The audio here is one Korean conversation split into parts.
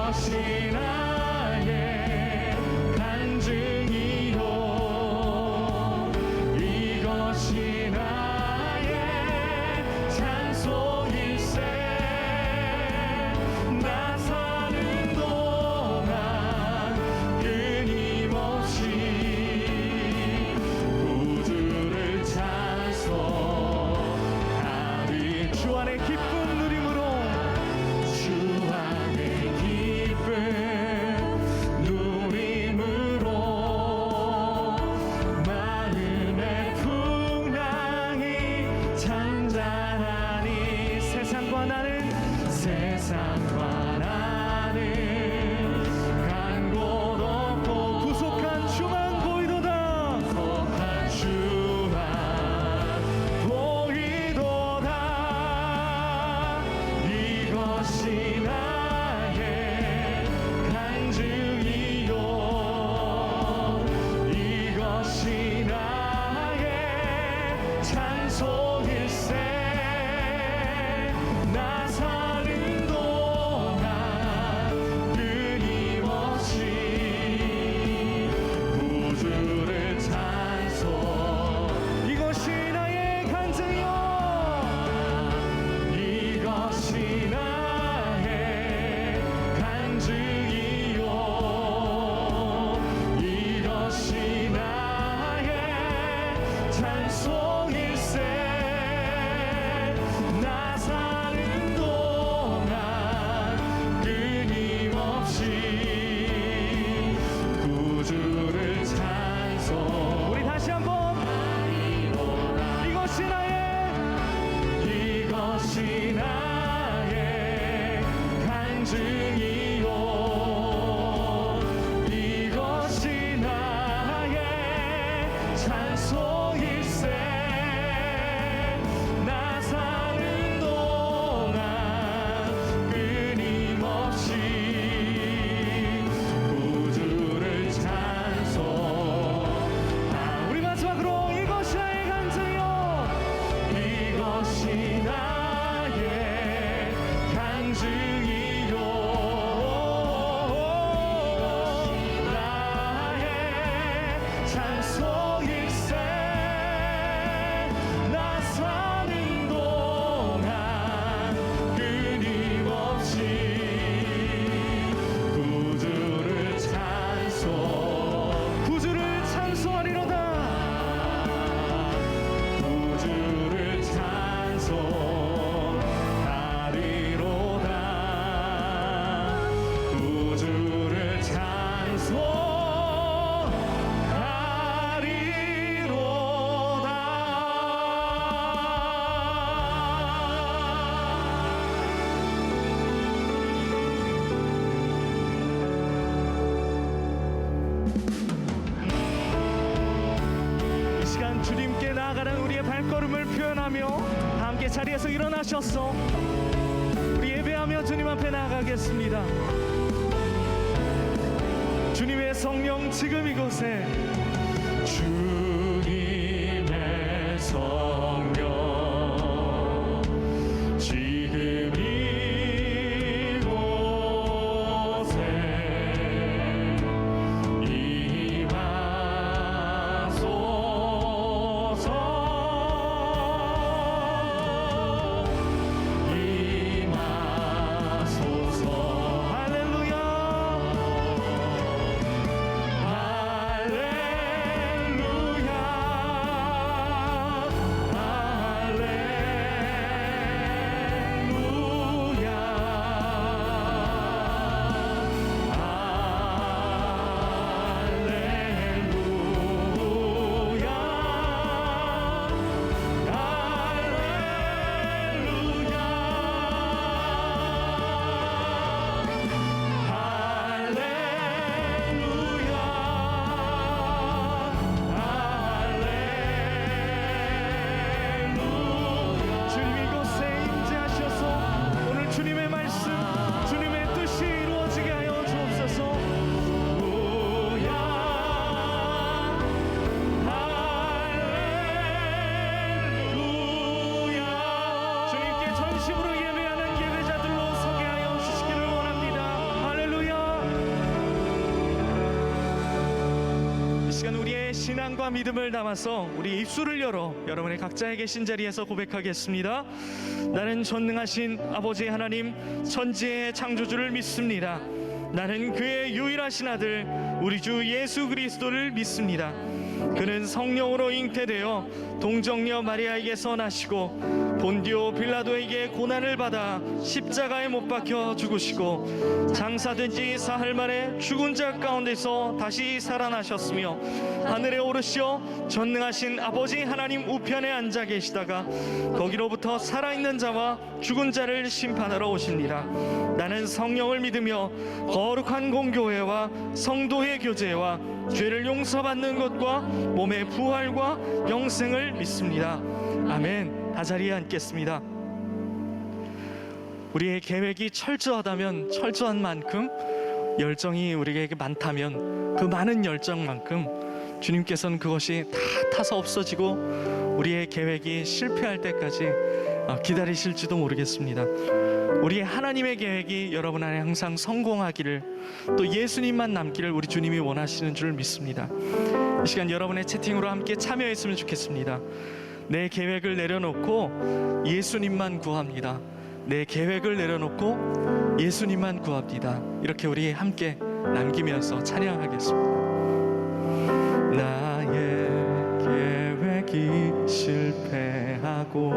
이것이 나의 간증이요 이것이 나의 찬송일세 나 사는 동안 끊임없이 구주를 찬송하리 주 안의 기쁨 누림으로 주 안의 기쁨 누림으로 마음의 풍랑이 잔잔하니 세상과 나는 간 곳 없고 구속한 주만 보이도다 구속한 주만 보이도다 이것이 나의 간증이요 이것이 나의 찬송일세 나 사는 동안 끊임없이 구주를 찬송 이것이 나의 간증이요 이것이 나의 간증이요 이것이 나의 찬송일세 나 사는 동안 끊임없이 구주를 찬송 우리 다시 한번 이것이 나의 간증이요 이것이 나의 찬송일세 나 사는 동안 끊임없이 구주를 찬송 우리 마지막으로 이것이 나의 간증이요 이것이 나의 간증이요 나의 찬송일세 나 사는 동안 끊임없이 구주를 찬송하리로다 구주를 찬송하리로다 구주를 찬송하리로다 이 시간 주님께 나아가는 우리의 발걸음을 표현하며 함께 자리에서 일어나셔서 우리 예배하며 주님 앞에 나아가겠습니다. 주님의 성령 지금 이곳에 주님의 성령 지금 이곳에 임하소서 할렐루야 할렐루야 우리의 신앙과 믿음을 담아서 우리 입술을 열어 여러분의 각자의 계신 자리에서 고백하겠습니다. 나는 전능하신 아버지 하나님 천지의 창조주를 믿습니다. 나는 그의 유일하신 아들 우리 주 예수 그리스도를 믿습니다. 그는 성령으로 잉태되어 동정녀 마리아에게서 나시고 본디오 빌라도에게 고난을 받아 십자가에 못 박혀 죽으시고 장사된 지 사흘 만에 죽은 자 가운데서 다시 살아나셨으며 하늘에 오르시어 전능하신 아버지 하나님 우편에 앉아 계시다가 거기로부터 살아있는 자와 죽은 자를 심판하러 오십니다. 나는 성령을 믿으며 거룩한 공교회와 성도의 교제와 죄를 용서받는 것과 몸의 부활과 영생을 믿습니다. 아멘. 다 자리에 앉겠습니다. 우리의 계획이 철저하다면 철저한 만큼, 열정이 우리에게 많다면 그 많은 열정만큼 주님께서는 그것이 다 타서 없어지고 우리의 계획이 실패할 때까지 기다리실지도 모르겠습니다. 우리의 하나님의 계획이 여러분 안에 항상 성공하기를, 또 예수님만 남기를 우리 주님이 원하시는 줄 믿습니다. 이 시간 여러분의 채팅으로 함께 참여했으면 좋겠습니다. 내 계획을 내려놓고 예수님만 구합니다. 내 계획을 내려놓고 예수님만 구합니다. 이렇게 우리 함께 남기면서 찬양하겠습니다. 나의 계획이 실패하고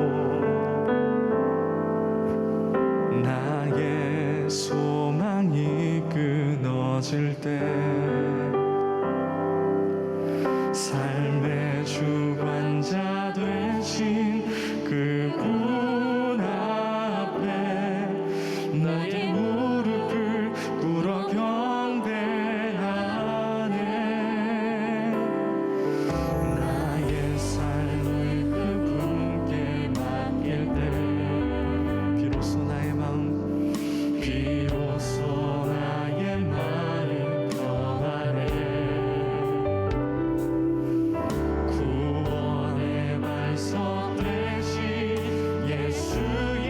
나의 소망이 끊어질 때 삶의 주관자 되신 그분 앞에 나의 무릎을 꿇어 경배하네. 나의 삶을 그분께 맡길 때 비로소 나의 마음 변하네. 구원의 발석 되신 예수의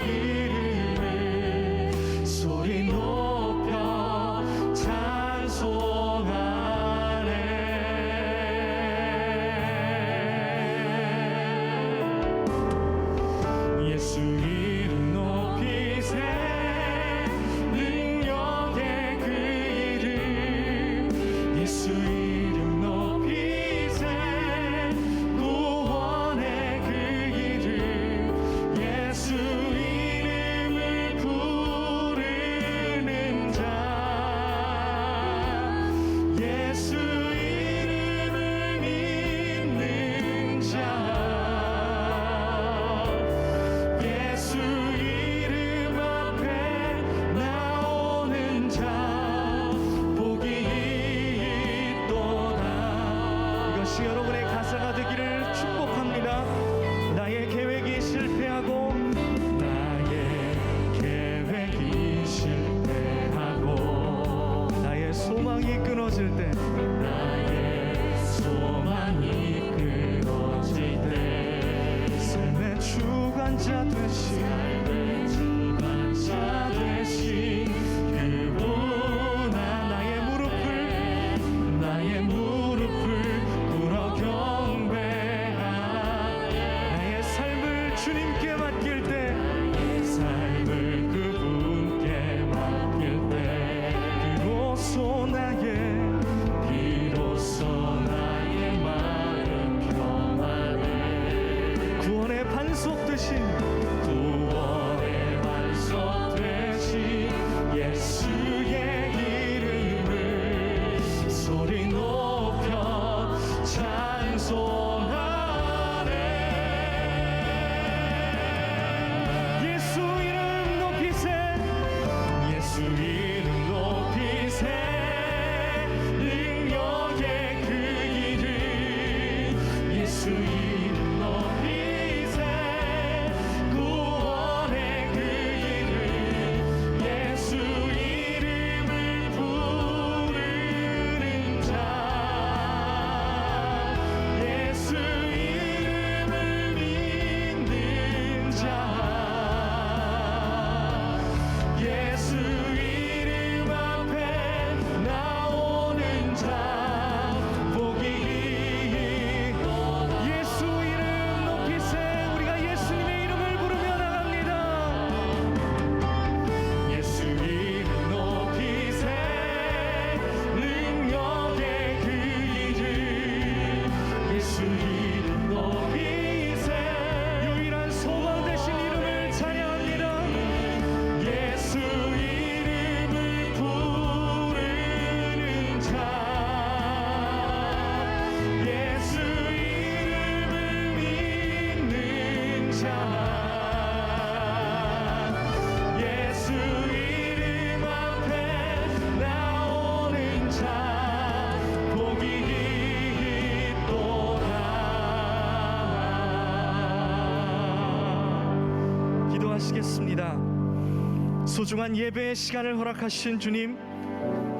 이름을 소리 높여 찬송하네. 예수 이름 높이세. 능력의 그 이름 예수 이름 높이세. 구원의 그 이름 예수 이름을 부르는 자 예수 이름을 믿는 자 예수 이름 앞에 나오는 자 복이 있도다. 이것이 여러분의 가사가 되기를 축복합니다. 나의 계획이 실패하고 나의 계획이 실패하고 나의 소망이 끊어질 때 나의 소망이 끊어질 때 삶의 주관자 되신 그분 나의 무릎을 꿇어 경배하네. 나의 삶을 주님께 맡길 때 삶을 그분께 맡길 때 비로소 나의 기도하시겠습니다. 소중한 예배의 시간을 허락하신 주님,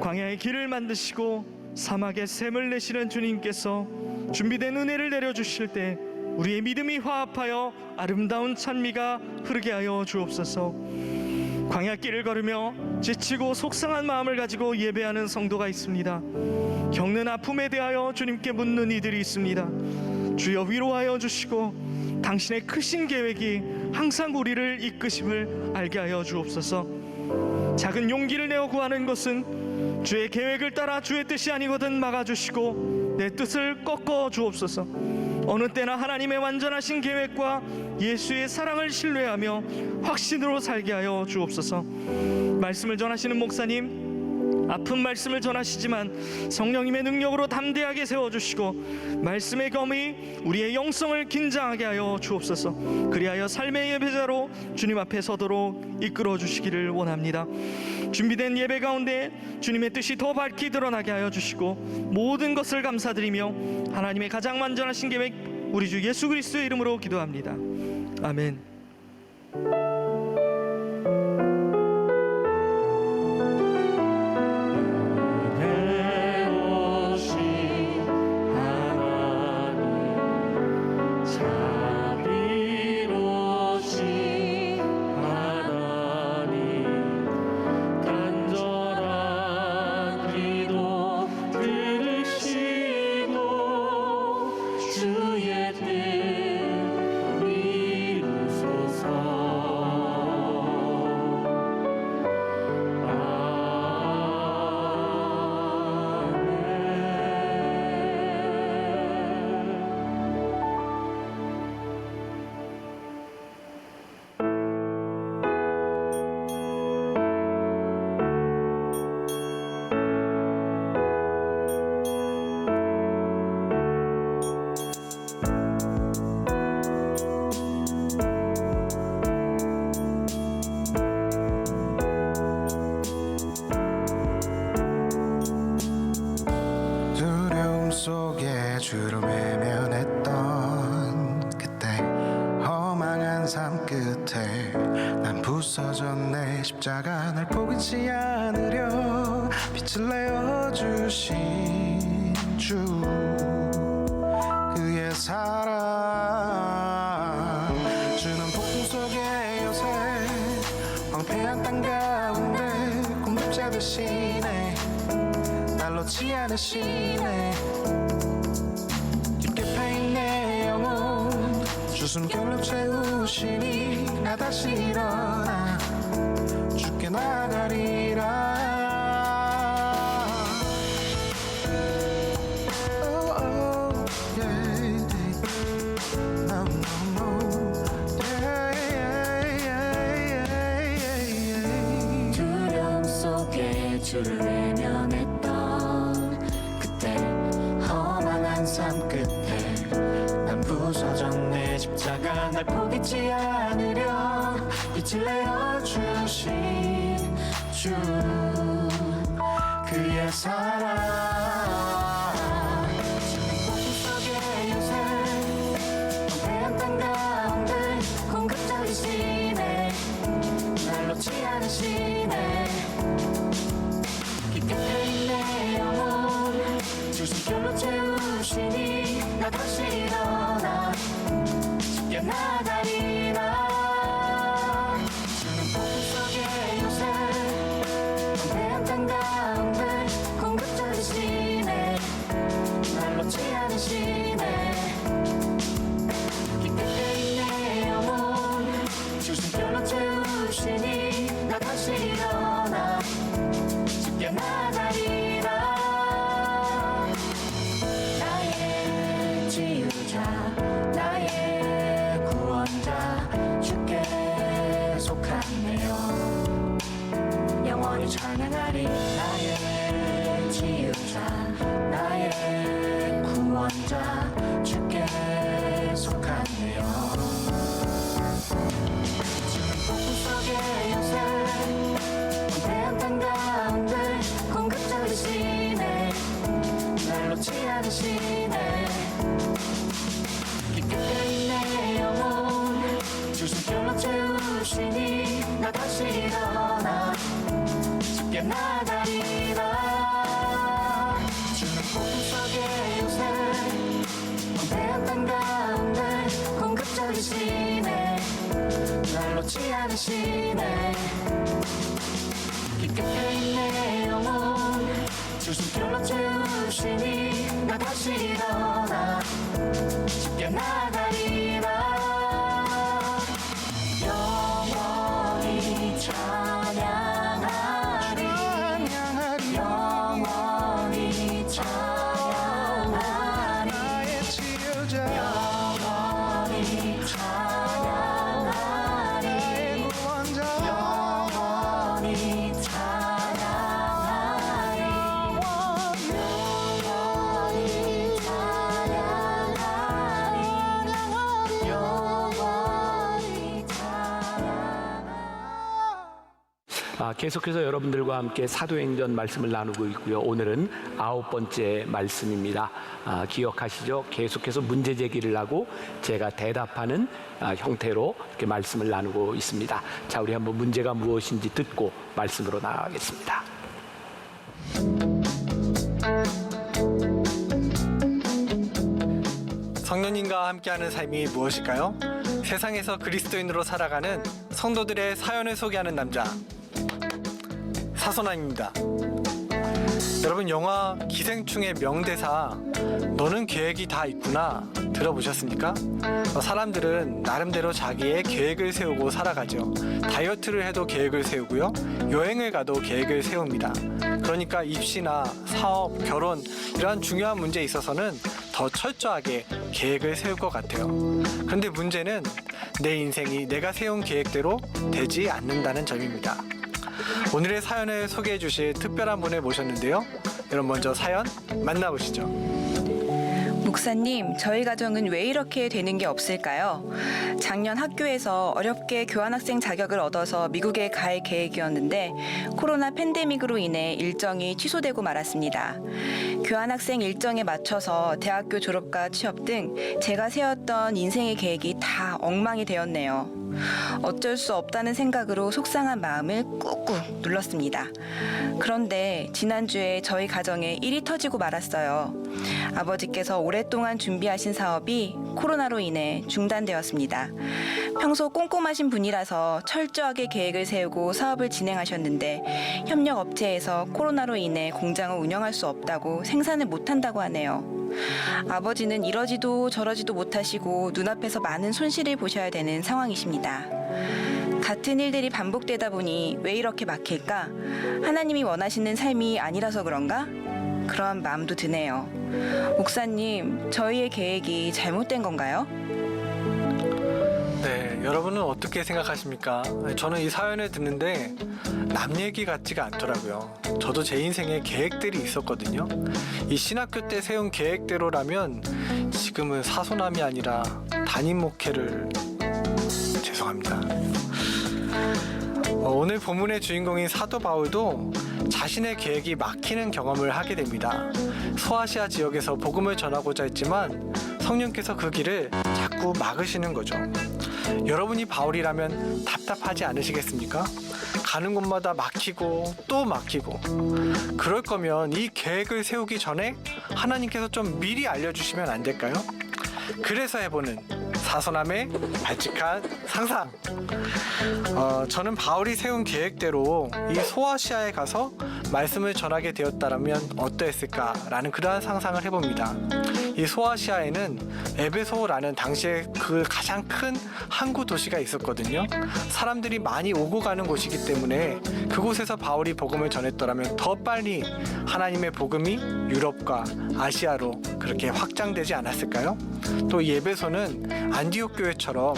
광야의 길을 만드시고 사막에 샘을 내시는 주님께서 준비된 은혜를 내려주실 때 우리의 믿음이 화합하여 아름다운 찬미가 흐르게 하여 주옵소서. 광야길을 걸으며 지치고 속상한 마음을 가지고 예배하는 성도가 있습니다. 겪는 아픔에 대하여 주님께 묻는 이들이 있습니다. 주여 위로하여 주시고 당신의 크신 계획이 항상 우리를 이끄심을 알게 하여 주옵소서. 작은 용기를 내어 구하는 것은 주의 계획을 따라 주의 뜻이 아니거든 막아주시고 내 뜻을 꺾어 주옵소서. 어느 때나 하나님의 완전하신 계획과 예수의 사랑을 신뢰하며 확신으로 살게 하여 주옵소서. 말씀을 전하시는 목사님, 아픈 말씀을 전하시지만 성령님의 능력으로 담대하게 세워주시고 말씀의 검이 우리의 영성을 긴장하게 하여 주옵소서. 그리하여 삶의 예배자로 주님 앞에 서도록 이끌어 주시기를 원합니다. 준비된 예배 가운데 주님의 뜻이 더 밝히 드러나게 하여 주시고 모든 것을 감사드리며 하나님의 가장 완전하신 계획 우리 주 예수 그리스도의 이름으로 기도합니다. 아멘. 속에 주로 외면했던 그때 허망한 삶 끝에 난 부서졌네. 십자가 날 포기치 않으려 빛을 내어주신 주, 그의 사랑 주는 폭풍 속에 요새 황폐한 땅 가운데 공급자 되시네. 날 놓지 않으시네. 깊게 패인 내 영혼 주 숨결로 채우시니 나 다시 일어나 주께 나가리라. Oh, oh, yeah. No, no, no. Yeah, yeah, yeah, yeah. 두려움 속에 주를 외면했던 그때 험한 삶 끝에 난 부서졌네. 십자가 날 포기치 않으려 빛을 내어주신 주, 그의 사랑 폭풍 속에 요새 황폐한 땅 가운데 공급자이시네. 날 놓지 않으시네. 깊게 패인 내 영혼 주 숨결로 채우시니 나 다시 일어나 주께 나가리라. 주는 폭풍 속에 요새 황폐한 땅 가운데 공급자이시네. 날 놓지 않으시네. 깊게 패인 내 영혼 주 숨결로 채우시니 나 다시 일어나 주께 나가리라. 나의 지유자 나의 구원자 주께 속하네요. 영원히 찬양하리. 나의 지유자 나의 구원자 주께 속하네요. 주는 폭풍 속에 요새 황폐한 땅 가운데 공급자이시네. 날 놓지 않으시네. 깊게 패인 내 영혼 주 숨결로 채우시니 나 다시 일어나 쉽게 나가리라. 주는 폭풍 속에 요새 언제였던 가운데 공급적이시네. 날 놓지 않으시네. 깊게 패인 내 영혼 주심결로 채우시니 나 다시 일어나 쉽게 나가리라. 영원히 찬양하리. 영원히 찬양하리. 나의 치유자 영원히 찬양하리. 나의 구원자 영원히 찬양하리. 영원히 찬양하리. 영원히 찬양하리. 계속해서 여러분들과 함께 사도행전 말씀을 나누고 있고요. 오늘은 9번째 말씀입니다. 기억하시죠? 계속해서 문제 제기를 하고 제가 대답하는 형태로 이렇게 말씀을 나누고 있습니다. 자, 우리 한번 문제가 무엇인지 듣고 말씀으로 나가겠습니다. 성령님과 함께하는 삶이 무엇일까요? 세상에서 그리스도인으로 살아가는 성도들의 사연을 소개하는 남자 사소남입니다. 여러분, 영화 기생충의 명대사 너는 계획이 다 있구나 들어보셨습니까? 사람들은 나름대로 자기의 계획을 세우고 살아가죠. 다이어트를 해도 계획을 세우고요, 여행을 가도 계획을 세웁니다. 그러니까 입시나 사업, 결혼 이러한 중요한 문제에 있어서는 더 철저하게 계획을 세울 것 같아요. 그런데 문제는 내 인생이 내가 세운 계획대로 되지 않는다는 점입니다. 오늘의 사연을 소개해 주실 특별한 분을 모셨는데요. 여러분, 먼저 사연 만나보시죠. 목사님, 저희 가정은 왜 이렇게 되는 게 없을까요? 작년 학교에서 어렵게 교환학생 자격을 얻어서 미국에 갈 계획이었는데 코로나 팬데믹으로 인해 일정이 취소되고 말았습니다. 교환학생 일정에 맞춰서 대학교 졸업과 취업 등 제가 세웠던 인생의 계획이 다 엉망이 되었네요. 어쩔 수 없다는 생각으로 속상한 마음을 꾹꾹 눌렀습니다. 그런데 지난주에 저희 가정에 일이 터지고 말았어요. 아버지께서 오랫동안 준비하신 사업이 코로나로 인해 중단되었습니다. 평소 꼼꼼하신 분이라서 철저하게 계획을 세우고 사업을 진행하셨는데 협력업체에서 코로나로 인해 공장을 운영할 수 없다고 생산을 못한다고 하네요. 아버지는 이러지도 저러지도 못하시고 눈앞에서 많은 손실을 보셔야 되는 상황이십니다. 같은 일들이 반복되다 보니 왜 이렇게 막힐까? 하나님이 원하시는 삶이 아니라서 그런가? 그런 마음도 드네요. 목사님, 저희의 계획이 잘못된 건가요? 네, 여러분은 어떻게 생각하십니까? 저는 이 사연을 듣는데 남 얘기 같지가 않더라고요. 저도 제 인생에 계획들이 있었거든요. 이 신학교 때 세운 계획대로라면 지금은 사소남이 아니라 담임 목회를 죄송합니다. 오늘 본문의 주인공인 사도 바울도 자신의 계획이 막히는 경험을 하게 됩니다. 소아시아 지역에서 복음을 전하고자 했지만 성령께서 그 길을 자꾸 막으시는 거죠. 여러분이 바울이라면 답답하지 않으시겠습니까? 가는 곳마다 막히고 또 막히고. 그럴 거면 이 계획을 세우기 전에 하나님께서 좀 미리 알려주시면 안 될까요? 그래서 해보는 사소남의 발칙한 상상. 저는 바울이 세운 계획대로 이 소아시아에 가서 말씀을 전하게 되었다면 어떠했을까라는 그러한 상상을 해봅니다. 이 소아시아에는 에베소라는 당시에 그 가장 큰 항구 도시가 있었거든요. 사람들이 많이 오고 가는 곳이기 때문에 그곳에서 바울이 복음을 전했더라면 더 빨리 하나님의 복음이 유럽과 아시아로 그렇게 확장되지 않았을까요? 또 이 에베소는 안디옥 교회처럼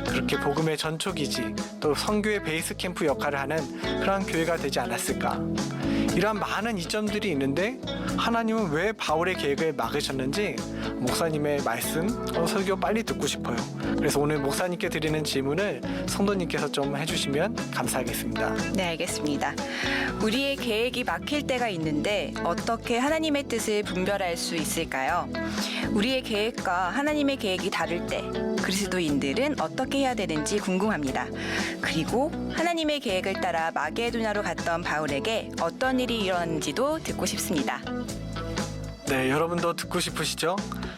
그렇게 복음의 전초기지, 또 선교의 베이스 캠프 역할을 하는 그러한 교회가 되지 않았을까? 이러한 많은 이점들이 있는데 하나님은 왜 바울의 계획을 막으셨는지 목사님의 말씀, 설교 빨리 듣고 싶어요. 그래서 오늘 목사님께 드리는 질문을 성도님께서 좀 해주시면 감사하겠습니다. 네, 알겠습니다. 우리의 계획이 막힐 때가 있는데 어떻게 하나님의 뜻을 분별할 수 있을까요? 우리의 계획과 하나님의 계획이 다를 때 그리스도인들은 어떻게 해야 되는지 궁금합니다. 그리고 하나님의 계획을 따라 마게도냐로 갔던 바울에게 어떤 일이 일어났는지도 듣고 싶습니다. 네, 여러분도 듣고 싶으시죠?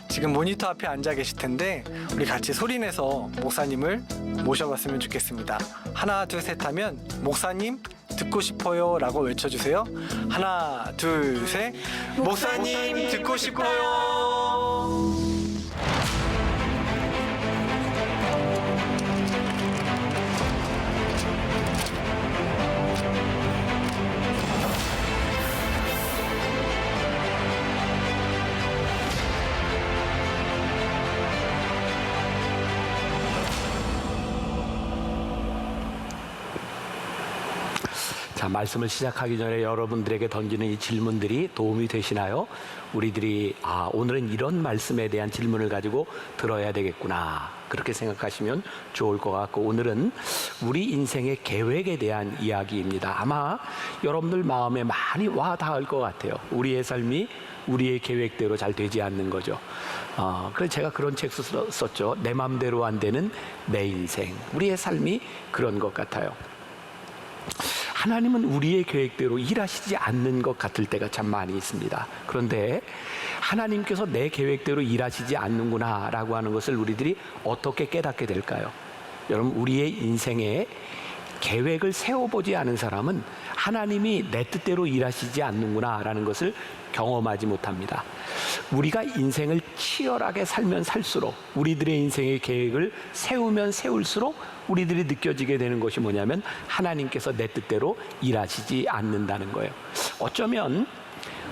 지금 모니터 앞에 앉아 계실 텐데 우리 같이 소리내서 목사님을 모셔봤으면 좋겠습니다. 하나, 둘, 셋 하면 목사님 듣고 싶어요 라고 외쳐주세요. 하나, 둘, 셋. 목사님 듣고 싶어요. 자, 말씀을 시작하기 전에 여러분들에게 던지는 이 질문들이 도움이 되시나요? 우리들이 오늘은 이런 말씀에 대한 질문을 가지고 들어야 되겠구나, 그렇게 생각하시면 좋을 것 같고, 오늘은 우리 인생의 계획에 대한 이야기입니다. 아마 여러분들 마음에 많이 와 닿을 것 같아요. 우리의 삶이 우리의 계획대로 잘 되지 않는 거죠. 그래서 제가 그런 책 썼죠. 내 맘대로 안 되는 내 인생. 우리의 삶이 그런 것 같아요. 하나님은 우리의 계획대로 일하시지 않는 것 같을 때가 참 많이 있습니다. 그런데 하나님께서 내 계획대로 일하시지 않는구나 라고 하는 것을 우리들이 어떻게 깨닫게 될까요? 여러분, 우리의 인생에 계획을 세워보지 않은 사람은 하나님이 내 뜻대로 일하시지 않는구나 라는 것을 경험하지 못합니다. 우리가 인생을 치열하게 살면 살수록, 우리들의 인생의 계획을 세우면 세울수록 우리들이 느껴지게 되는 것이 뭐냐면 하나님께서 내 뜻대로 일하시지 않는다는 거예요. 어쩌면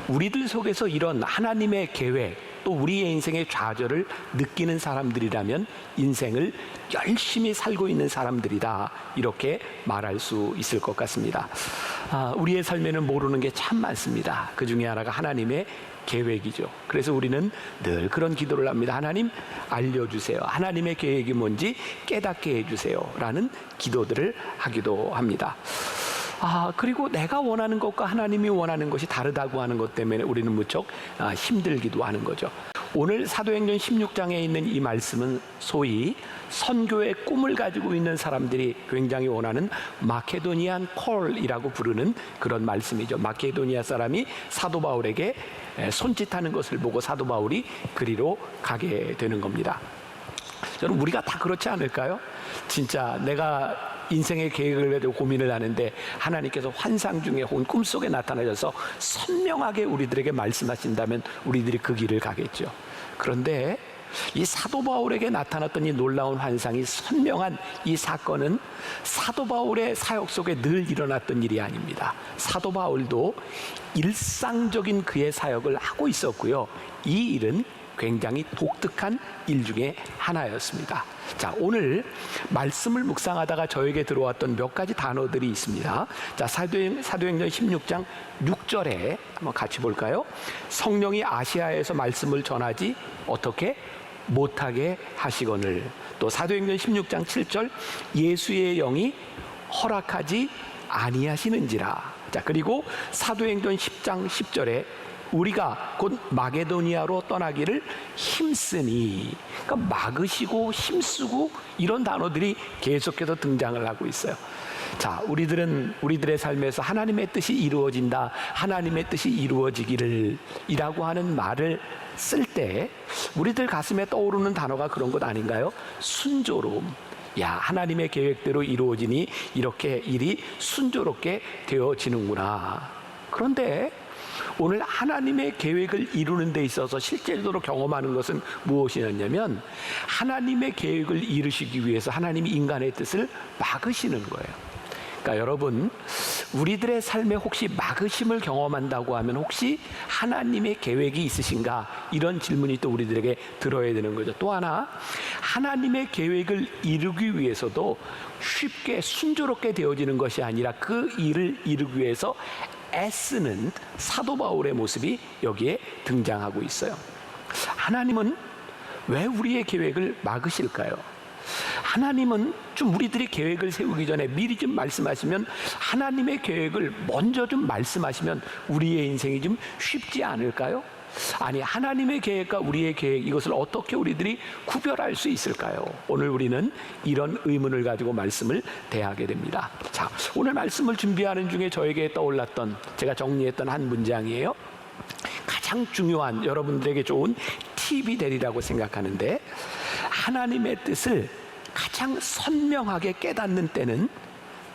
우리들 속에서 이런 하나님의 계획, 또 우리의 인생의 좌절을 느끼는 사람들이라면 인생을 열심히 살고 있는 사람들이다, 이렇게 말할 수 있을 것 같습니다. 우리의 삶에는 모르는 게 참 많습니다. 그 중에 하나가 하나님의 계획이죠. 그래서 우리는 늘 그런 기도를 합니다. 하나님, 알려주세요. 하나님의 계획이 뭔지 깨닫게 해주세요 라는 기도들을 하기도 합니다. 그리고 내가 원하는 것과 하나님이 원하는 것이 다르다고 하는 것 때문에 우리는 무척 힘들기도 하는 거죠. 오늘 사도행전 16장에 있는 이 말씀은 소위 선교의 꿈을 가지고 있는 사람들이 굉장히 원하는 마케도니안 콜이라고 부르는 그런 말씀이죠. 마케도니아 사람이 사도 바울에게 손짓하는 것을 보고 사도 바울이 그리로 가게 되는 겁니다. 저는 우리가 다 그렇지 않을까요? 진짜 내가 인생의 계획을 가지고 고민을 하는데 하나님께서 환상 중에 혹은 꿈속에 나타나셔서 선명하게 우리들에게 말씀하신다면 우리들이 그 길을 가겠죠. 그런데 이 사도 바울에게 나타났던 이 놀라운 환상이 선명한 이 사건은 사도 바울의 사역 속에 늘 일어났던 일이 아닙니다. 사도 바울도 일상적인 그의 사역을 하고 있었고요. 이 일은 굉장히 독특한 일 중에 하나였습니다. 자, 오늘 말씀을 묵상하다가 저에게 들어왔던 몇 가지 단어들이 있습니다. 자, 사도행전 16장 6절에 한번 같이 볼까요? 성령이 아시아에서 말씀을 전하지 어떻게 못하게 하시거늘. 또 사도행전 16장 7절, 예수의 영이 허락하지 아니하시는지라. 자, 그리고 사도행전 10장 10절에 우리가 곧 마게도니아로 떠나기를 힘쓰니, 그러니까 막으시고 힘쓰고 이런 단어들이 계속해서 등장을 하고 있어요. 자, 우리들의 삶에서 하나님의 뜻이 이루어진다, 하나님의 뜻이 이루어지기를 이라고 하는 말을 쓸 때 우리들 가슴에 떠오르는 단어가 그런 것 아닌가요? 순조로움. 야, 하나님의 계획대로 이루어지니 이렇게 일이 순조롭게 되어지는구나. 그런데 오늘 하나님의 계획을 이루는 데 있어서 실제로 경험하는 것은 무엇이었냐면 하나님의 계획을 이루시기 위해서 하나님이 인간의 뜻을 막으시는 거예요. 그러니까 여러분, 우리들의 삶에 혹시 막으심을 경험한다고 하면 혹시 하나님의 계획이 있으신가? 이런 질문이 또 우리들에게 들어야 되는 거죠. 또 하나, 하나님의 계획을 이루기 위해서도 쉽게 순조롭게 되어지는 것이 아니라 그 일을 이루기 위해서 애쓰는 사도 바울의 모습이 여기에 등장하고 있어요. 하나님은 왜 우리의 계획을 막으실까요? 하나님은 좀 우리들이 계획을 세우기 전에 미리 좀 말씀하시면, 하나님의 계획을 먼저 좀 말씀하시면 우리의 인생이 좀 쉽지 않을까요? 아니, 하나님의 계획과 우리의 계획, 이것을 어떻게 우리들이 구별할 수 있을까요? 오늘 우리는 이런 의문을 가지고 말씀을 대하게 됩니다. 자, 오늘 말씀을 준비하는 중에 저에게 떠올랐던, 제가 정리했던 한 문장이에요. 가장 중요한, 여러분들에게 좋은 팁이 되리라고 생각하는데, 하나님의 뜻을 가장 선명하게 깨닫는 때는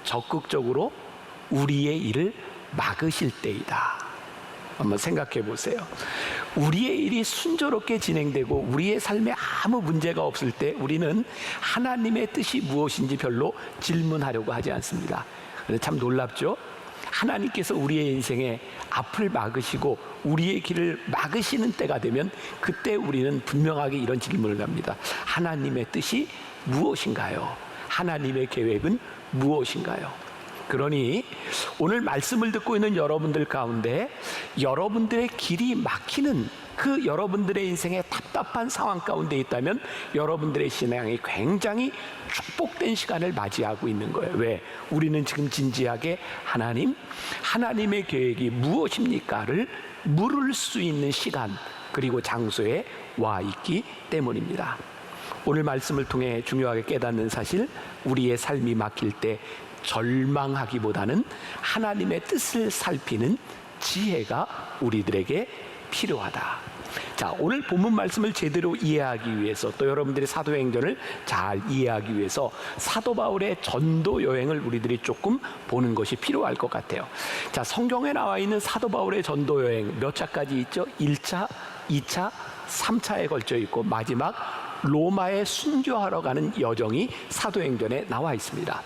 적극적으로 우리의 일을 막으실 때이다. 한번 생각해 보세요. 우리의 일이 순조롭게 진행되고 우리의 삶에 아무 문제가 없을 때 우리는 하나님의 뜻이 무엇인지 별로 질문하려고 하지 않습니다. 그런데 참 놀랍죠? 하나님께서 우리의 인생에 앞을 막으시고 우리의 길을 막으시는 때가 되면 그때 우리는 분명하게 이런 질문을 합니다. 하나님의 뜻이 무엇인가요? 하나님의 계획은 무엇인가요? 그러니 오늘 말씀을 듣고 있는 여러분들 가운데 여러분들의 길이 막히는 그 여러분들의 인생의 답답한 상황 가운데 있다면 여러분들의 신앙이 굉장히 축복된 시간을 맞이하고 있는 거예요. 왜? 우리는 지금 진지하게 하나님의 계획이 무엇입니까를 물을 수 있는 시간 그리고 장소에 와 있기 때문입니다. 오늘 말씀을 통해 중요하게 깨닫는 사실, 우리의 삶이 막힐 때 절망하기보다는 하나님의 뜻을 살피는 지혜가 우리들에게 필요하다. 자, 오늘 본문 말씀을 제대로 이해하기 위해서, 또 여러분들이 사도행전을 잘 이해하기 위해서 사도 바울의 전도 여행을 우리들이 조금 보는 것이 필요할 것 같아요. 자, 성경에 나와 있는 사도 바울의 전도 여행 몇 차까지 있죠? 1차, 2차, 3차에 걸쳐 있고 마지막 로마에 순교하러 가는 여정이 사도행전에 나와 있습니다.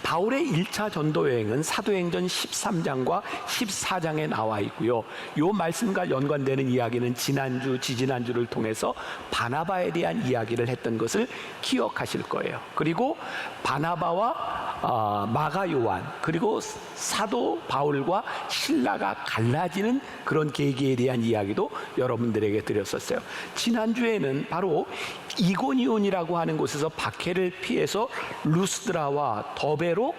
바울의 1차 전도 여행은 사도행전 13장과 14장에 나와 있고요. 이 말씀과 연관되는 이야기는 지난주, 지지난주를 통해서 바나바에 대한 이야기를 했던 것을 기억하실 거예요. 그리고 바나바와 마가 요한, 그리고 사도 바울과 실라가 갈라지는 그런 계기에 대한 이야기도 여러분들에게 드렸었어요. 지난주에는 바로 이고니온이라고 하는 곳에서 박해를 피해서 루스드라와 더베로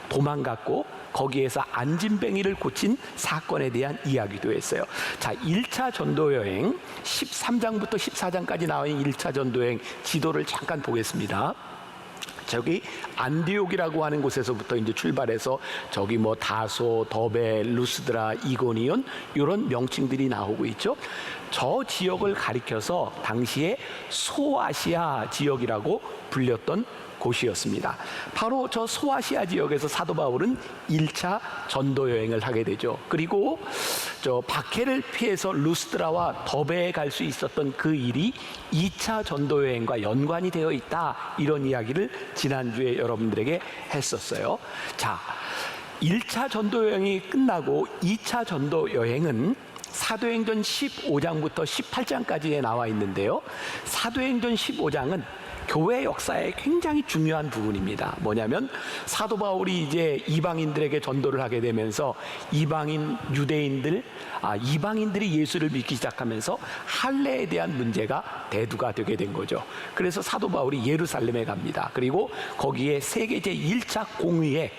도망갔고 거기에서 안진뱅이를 고친 사건에 대한 이야기도 했어요. 자, 1차 전도여행 13장부터 14장까지 나와 있는 1차 전도여행 지도를 잠깐 보겠습니다. 저기 안디옥이라고 하는 곳에서부터 이제 출발해서 저기 뭐 다소, 더베, 루스드라, 이고니온 이런 명칭들이 나오고 있죠. 저 지역을 가리켜서 당시에 소아시아 지역이라고 불렸던 곳이었습니다. 바로 저 소아시아 지역에서 사도 바울은 1차 전도 여행을 하게 되죠. 그리고 저 박해를 피해서 루스드라와 더베에 갈 수 있었던 그 일이 2차 전도 여행과 연관이 되어 있다, 이런 이야기를 지난주에 여러분들에게 했었어요. 자, 1차 전도 여행이 끝나고 2차 전도 여행은 사도행전 15장부터 18장까지에 나와 있는데요. 사도행전 15장은 교회 역사의 굉장히 중요한 부분입니다. 뭐냐면 사도 바울이 이제 이방인들에게 전도를 하게 되면서 이방인들이 예수를 믿기 시작하면서 할례에 대한 문제가 대두가 되게 된 거죠. 그래서 사도 바울이 예루살렘에 갑니다. 그리고 거기에 세계제 1차 공의회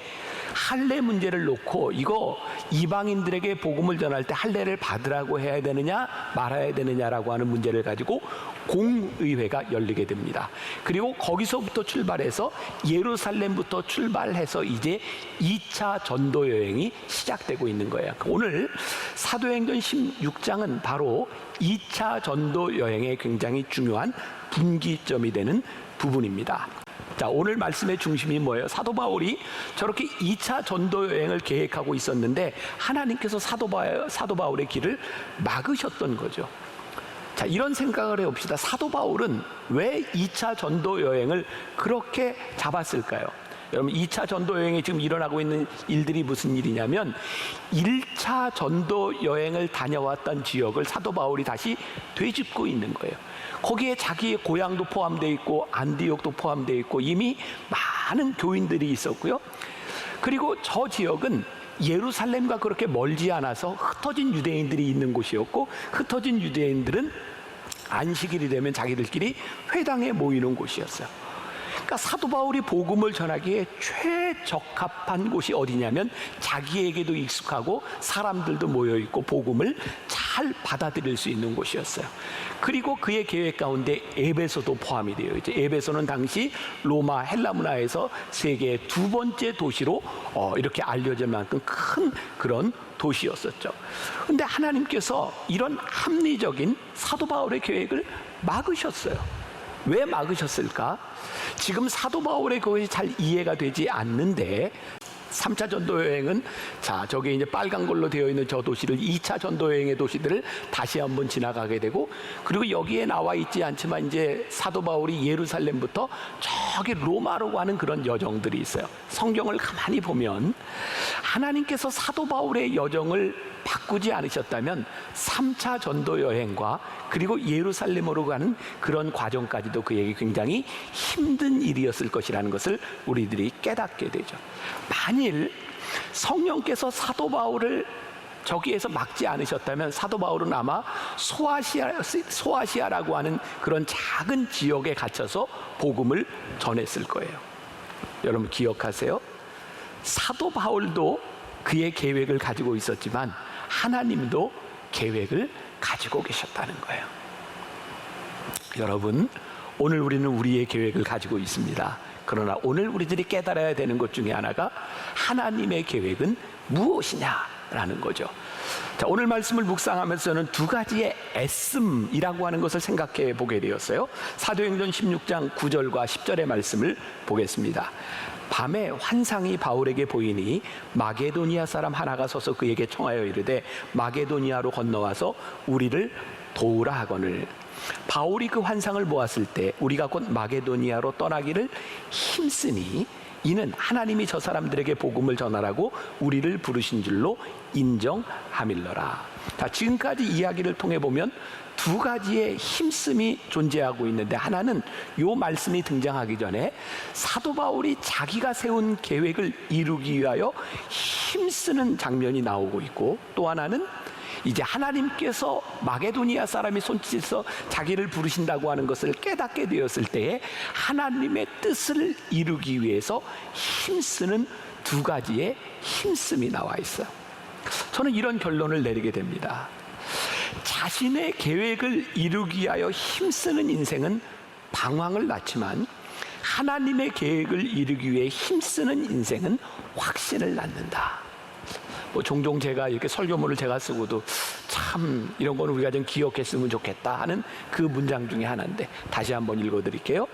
할례 문제를 놓고 이거 이방인들에게 복음을 전할 때 할례를 받으라고 해야 되느냐 말아야 되느냐라고 하는 문제를 가지고 공의회가 열리게 됩니다. 그리고 거기서부터 출발해서 예루살렘부터 출발해서 이제 2차 전도 여행이 시작되고 있는 거예요. 오늘 사도행전 16장은 바로 2차 전도 여행의 굉장히 중요한 분기점이 되는 부분입니다. 자, 오늘 말씀의 중심이 뭐예요? 사도 바울이 저렇게 2차 전도 여행을 계획하고 있었는데 하나님께서 사도 바울의 길을 막으셨던 거죠. 자, 이런 생각을 해봅시다. 사도 바울은 왜 2차 전도 여행을 그렇게 잡았을까요? 여러분, 2차 전도 여행에 지금 일어나고 있는 일들이 무슨 일이냐면 1차 전도 여행을 다녀왔던 지역을 사도 바울이 다시 되짚고 있는 거예요. 거기에 자기의 고향도 포함되어 있고 안디옥도 포함되어 있고 이미 많은 교인들이 있었고요. 그리고 저 지역은 예루살렘과 그렇게 멀지 않아서 흩어진 유대인들이 있는 곳이었고, 흩어진 유대인들은 안식일이 되면 자기들끼리 회당에 모이는 곳이었어요. 그러니까 사도 바울이 복음을 전하기에 최적합한 곳이 어디냐면 자기에게도 익숙하고 사람들도 모여있고 복음을 잘 받아들일 수 있는 곳이었어요. 그리고 그의 계획 가운데 에베소도 포함이 되어 있죠. 에베소는 당시 로마 헬라 문화에서 세계의 두 번째 도시로 이렇게 알려질 만큼 큰 그런 도시였었죠. 그런데 하나님께서 이런 합리적인 사도 바울의 계획을 막으셨어요. 왜 막으셨을까? 지금 사도 바울의 그것이 잘 이해가 되지 않는데, 3차 전도 여행은 저게 이제 빨간 걸로 되어 있는 저 도시를 2차 전도 여행의 도시들을 다시 한번 지나가게 되고, 그리고 여기에 나와 있지 않지만 이제 사도 바울이 예루살렘부터 저기 로마로 가는 그런 여정들이 있어요. 성경을 가만히 보면 하나님께서 사도 바울의 여정을 바꾸지 않으셨다면 3차 전도 여행과 그리고 예루살렘으로 가는 그런 과정까지도 그에게 굉장히 힘든 일이었을 것이라는 것을 우리들이 깨닫게 되죠. 만일 성령께서 사도 바울을 저기에서 막지 않으셨다면 사도 바울은 아마 소아시아라고 하는 그런 작은 지역에 갇혀서 복음을 전했을 거예요. 여러분 기억하세요? 사도 바울도 그의 계획을 가지고 있었지만 하나님도 계획을 가지고 계셨다는 거예요. 여러분, 오늘 우리는 우리의 계획을 가지고 있습니다. 그러나 오늘 우리들이 깨달아야 되는 것 중에 하나가 하나님의 계획은 무엇이냐라는 거죠. 자, 오늘 말씀을 묵상하면서 저는 두 가지의 애씀이라고 하는 것을 생각해 보게 되었어요. 사도행전 16장 9절과 10절의 말씀을 보겠습니다. 밤에 환상이 바울에게 보이니 마게도니아 사람 하나가 서서 그에게 청하여 이르되 마게도니아로 건너와서 우리를 도우라 하거늘. 바울이 그 환상을 보았을 때 우리가 곧 마게도니아로 떠나기를 힘쓰니 이는 하나님이 저 사람들에게 복음을 전하라고 우리를 부르신 줄로 인정함일러라. 자, 지금까지 이야기를 통해 보면 두 가지의 힘씀이 존재하고 있는데, 하나는 이 말씀이 등장하기 전에 사도 바울이 자기가 세운 계획을 이루기 위하여 힘쓰는 장면이 나오고 있고, 또 하나는 이제 하나님께서 마게도니아 사람이 손짓에서 자기를 부르신다고 하는 것을 깨닫게 되었을 때에 하나님의 뜻을 이루기 위해서 힘쓰는 두 가지의 힘씀이 나와 있어요. 저는 이런 결론을 내리게 됩니다. 자신의 계획을 이루기 위하여 힘쓰는 인생은 방황을 낳지만 하나님의 계획을 이루기 위해 힘쓰는 인생은 확신을 낳는다. 종종 제가 이렇게 설교문을 제가 쓰고도 참 이런 거는 우리가 좀 기억했으면 좋겠다 하는 그 문장 중에 하나인데, 다시 한번 읽어드릴게요.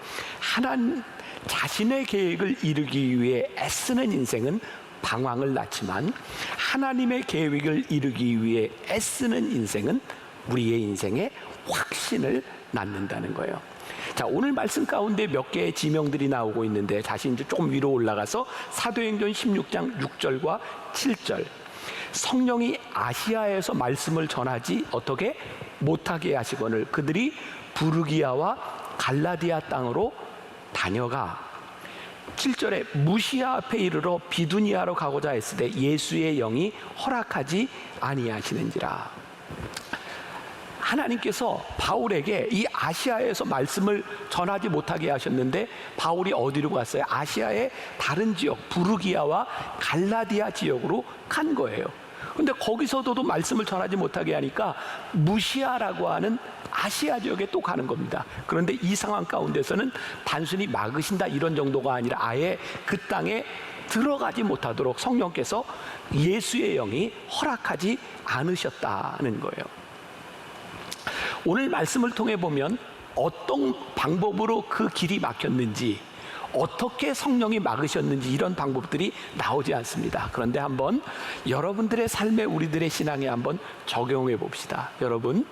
자신의 계획을 이루기 위해 애쓰는 인생은 방황을 낳지만 하나님의 계획을 이루기 위해 애쓰는 인생은 우리의 인생에 확신을 낳는다는 거예요. 자, 오늘 말씀 가운데 몇 개의 지명들이 나오고 있는데, 다시 이제 조금 위로 올라가서 사도행전 16장 6절과 7절. 성령이 아시아에서 말씀을 전하지 어떻게 못하게 하시거늘 그들이 부르기아와 갈라디아 땅으로 다녀가. 7절에 무시아 앞에 이르러 비두니아로 가고자 했을 때 예수의 영이 허락하지 아니하시는지라. 하나님께서 바울에게 이 아시아에서 말씀을 전하지 못하게 하셨는데 바울이 어디로 갔어요? 아시아의 다른 지역 부르기아와 갈라디아 지역으로 간 거예요. 근데 거기서도 말씀을 전하지 못하게 하니까 무시아라고 하는 아시아 지역에 또 가는 겁니다. 그런데 이 상황 가운데서는 단순히 막으신다 이런 정도가 아니라 아예 그 땅에 들어가지 못하도록 성령께서 예수의 영이 허락하지 않으셨다는 거예요. 오늘 말씀을 통해 보면 어떤 방법으로 그 길이 막혔는지, 어떻게 성령이 막으셨는지 이런 방법들이 나오지 않습니다. 그런데 한번 여러분들의 삶에 우리들의 신앙에 한번 적용해 봅시다. 여러분,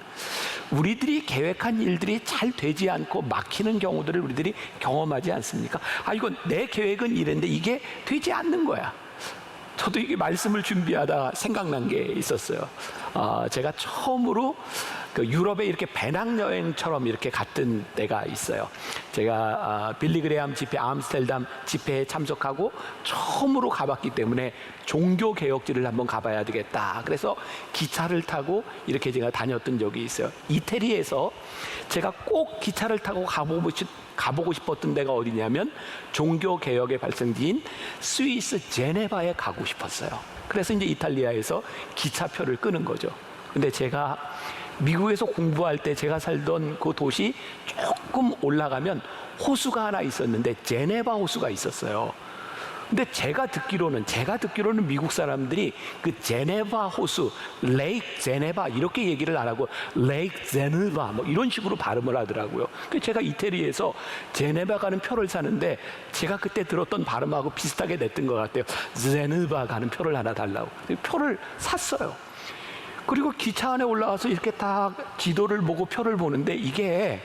우리들이 계획한 일들이 잘 되지 않고 막히는 경우들을 우리들이 경험하지 않습니까? 이건 내 계획은 이랬는데 이게 되지 않는 거야. 저도 이게 말씀을 준비하다 생각난 게 있었어요. 제가 처음으로 그 유럽에 이렇게 배낭여행처럼 이렇게 갔던 때가 있어요. 제가 빌리그레암 집회, 암스테르담 집회에 참석하고 처음으로 가봤기 때문에 종교개혁지를 한번 가봐야 되겠다. 그래서 기차를 타고 이렇게 제가 다녔던 적이 있어요. 이태리에서 제가 꼭 기차를 타고 가보고 싶었던 데가 어디냐면 종교개혁의 발생지인 스위스 제네바에 가고 싶었어요. 그래서 이제 이탈리아에서 기차표를 끄는 거죠. 근데 제가 미국에서 공부할 때 제가 살던 그 도시 조금 올라가면 호수가 하나 있었는데 제네바 호수가 있었어요. 근데 제가 듣기로는 미국 사람들이 그 제네바 호수, 레이크 제네바 이렇게 얘기를 안 하고 레이크 제네바 뭐 이런 식으로 발음을 하더라고요. 그래서 제가 이태리에서 제네바 가는 표를 사는데 제가 그때 들었던 발음하고 비슷하게 냈던 것 같아요. 제네바 가는 표를 하나 달라고. 표를 샀어요. 그리고 기차 안에 올라가서 이렇게 딱 지도를 보고 표를 보는데 이게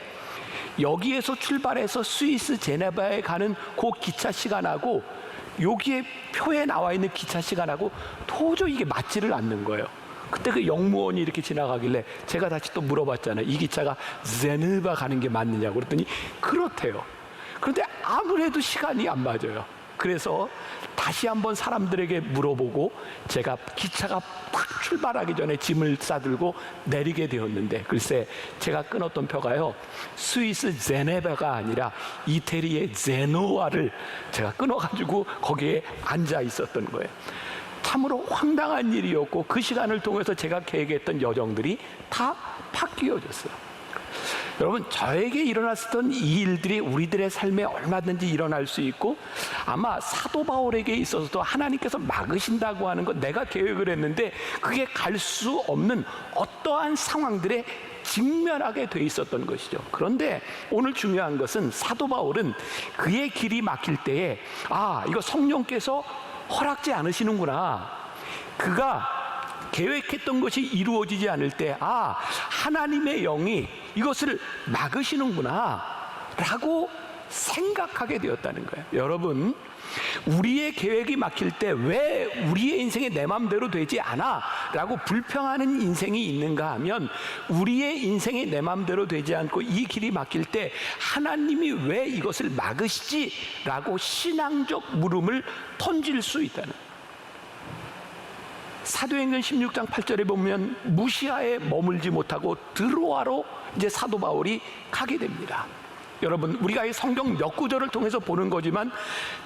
여기에서 출발해서 스위스 제네바에 가는 그 기차 시간하고 여기에 표에 나와 있는 기차 시간하고 도저히 이게 맞지를 않는 거예요. 그때 그 영무원이 이렇게 지나가길래 제가 다시 또 물어봤잖아요. 이 기차가 제네바 가는 게 맞느냐고 그랬더니 그렇대요. 그런데 아무래도 시간이 안 맞아요. 그래서 다시 한번 사람들에게 물어보고 제가 기차가 딱 출발하기 전에 짐을 싸들고 내리게 되었는데 글쎄 제가 끊었던 표가요 스위스 제네바가 아니라 이태리의 제노아를 제가 끊어가지고 거기에 앉아 있었던 거예요. 참으로 황당한 일이었고 그 시간을 통해서 제가 계획했던 여정들이 다 바뀌어졌어요. 여러분 저에게 일어났었던 이 일들이 우리들의 삶에 얼마든지 일어날 수 있고 아마 사도 바울에게 있어서도 하나님께서 막으신다고 하는 것 내가 계획을 했는데 그게 갈 수 없는 어떠한 상황들에 직면하게 돼 있었던 것이죠. 그런데 오늘 중요한 것은 사도 바울은 그의 길이 막힐 때에 이거 성령께서 허락지 않으시는구나. 그가 계획했던 것이 이루어지지 않을 때 하나님의 영이 이것을 막으시는구나 라고 생각하게 되었다는 거예요. 여러분 우리의 계획이 막힐 때 왜 우리의 인생이 내 마음대로 되지 않아 라고 불평하는 인생이 있는가 하면 우리의 인생이 내 마음대로 되지 않고 이 길이 막힐 때 하나님이 왜 이것을 막으시지 라고 신앙적 물음을 던질 수 있다는 거예요. 사도행전 16장 8절에 보면 무시아에 머물지 못하고 드로아로 이제 사도 바울이 가게 됩니다. 여러분 우리가 이 성경 몇 구절을 통해서 보는 거지만